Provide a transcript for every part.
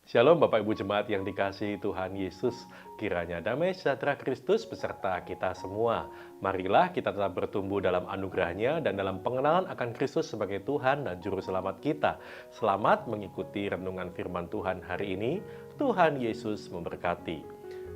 Shalom Bapak Ibu Jemaat yang dikasihi Tuhan Yesus, kiranya damai sejahtera Kristus beserta kita semua. Marilah kita tetap bertumbuh dalam anugerah-Nya dan dalam pengenalan akan Kristus sebagai Tuhan dan Juru Selamat kita. Selamat mengikuti renungan firman Tuhan hari ini. Tuhan Yesus memberkati.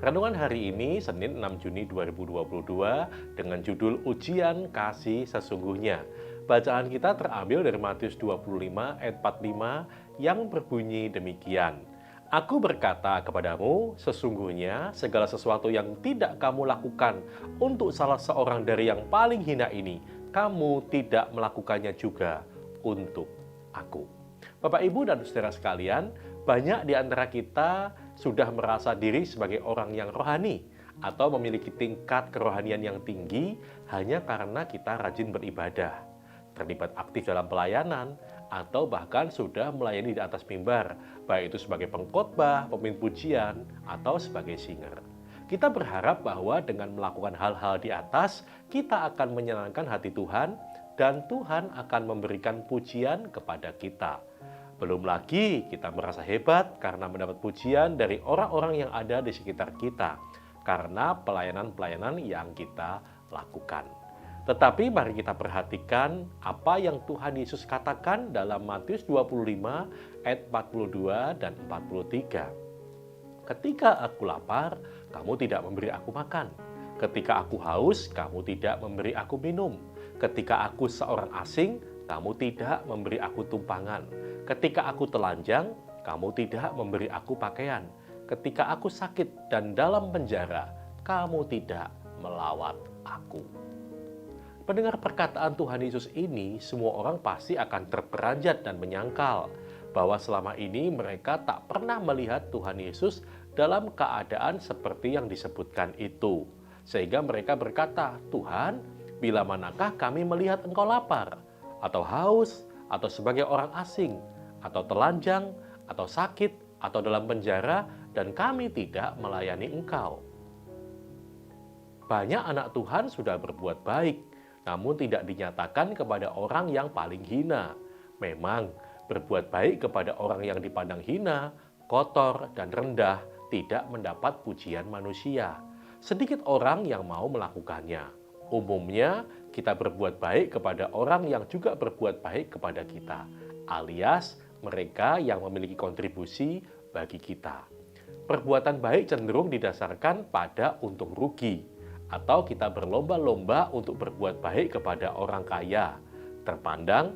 Renungan hari ini, Senin 6 Juni 2022, dengan judul Ujian Kasih Sesungguhnya. Bacaan kita terambil dari Matius 25 ayat 45 yang berbunyi demikian. Aku berkata kepadamu, sesungguhnya segala sesuatu yang tidak kamu lakukan untuk salah seorang dari yang paling hina ini, kamu tidak melakukannya juga untuk aku. Bapak, Ibu, dan saudara sekalian, banyak di antara kita sudah merasa diri sebagai orang yang rohani atau memiliki tingkat kerohanian yang tinggi hanya karena kita rajin beribadah, terlibat aktif dalam pelayanan, atau bahkan sudah melayani di atas mimbar, baik itu sebagai pengkhotbah, pemimpin pujian, atau sebagai singer. Kita berharap bahwa dengan melakukan hal-hal di atas, kita akan menyenangkan hati Tuhan, dan Tuhan akan memberikan pujian kepada kita. Belum lagi kita merasa hebat karena mendapat pujian dari orang-orang yang ada di sekitar kita, karena pelayanan-pelayanan yang kita lakukan. Tetapi mari kita perhatikan apa yang Tuhan Yesus katakan dalam Matius 25 ayat 42 dan 43. Ketika aku lapar, kamu tidak memberi aku makan. Ketika aku haus, kamu tidak memberi aku minum. Ketika aku seorang asing, kamu tidak memberi aku tumpangan. Ketika aku telanjang, kamu tidak memberi aku pakaian. Ketika aku sakit dan dalam penjara, kamu tidak melawat aku. Pendengar perkataan Tuhan Yesus ini, semua orang pasti akan terperanjat dan menyangkal bahwa selama ini mereka tak pernah melihat Tuhan Yesus dalam keadaan seperti yang disebutkan itu. Sehingga mereka berkata, Tuhan, bila manakah kami melihat Engkau lapar, atau haus, atau sebagai orang asing, atau telanjang, atau sakit, atau dalam penjara, dan kami tidak melayani Engkau. Banyak anak Tuhan sudah berbuat baik, namun tidak dinyatakan kepada orang yang paling hina. Memang, berbuat baik kepada orang yang dipandang hina, kotor, dan rendah tidak mendapat pujian manusia. Sedikit orang yang mau melakukannya. Umumnya, kita berbuat baik kepada orang yang juga berbuat baik kepada kita, alias mereka yang memiliki kontribusi bagi kita. Perbuatan baik cenderung didasarkan pada untung rugi, atau kita berlomba-lomba untuk berbuat baik kepada orang kaya, terpandang,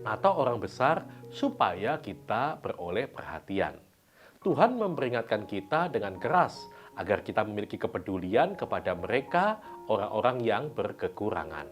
atau orang besar supaya kita beroleh perhatian. Tuhan memperingatkan kita dengan keras agar kita memiliki kepedulian kepada mereka, orang-orang yang berkekurangan.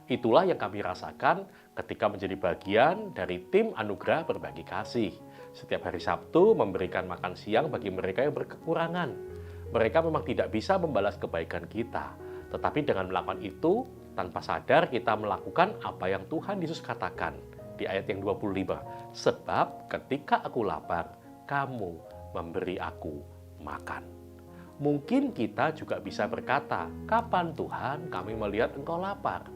Itulah yang kami rasakan ketika menjadi bagian dari tim Anugerah Berbagi Kasih. Setiap hari Sabtu memberikan makan siang bagi mereka yang berkekurangan. Mereka memang tidak bisa membalas kebaikan kita, tetapi dengan melakukan itu, tanpa sadar kita melakukan apa yang Tuhan Yesus katakan di ayat yang 25. Sebab ketika aku lapar, kamu memberi aku makan. Mungkin kita juga bisa berkata, kapan Tuhan kami melihat Engkau lapar?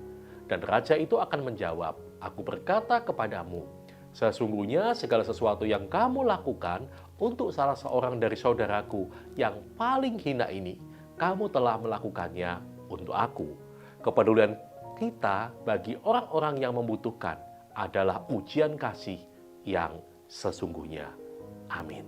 Dan Raja itu akan menjawab, aku berkata kepadamu, sesungguhnya segala sesuatu yang kamu lakukan untuk salah seorang dari saudaraku yang paling hina ini, kamu telah melakukannya untuk aku. Kepedulian kita bagi orang-orang yang membutuhkan adalah ujian kasih yang sesungguhnya. Amin.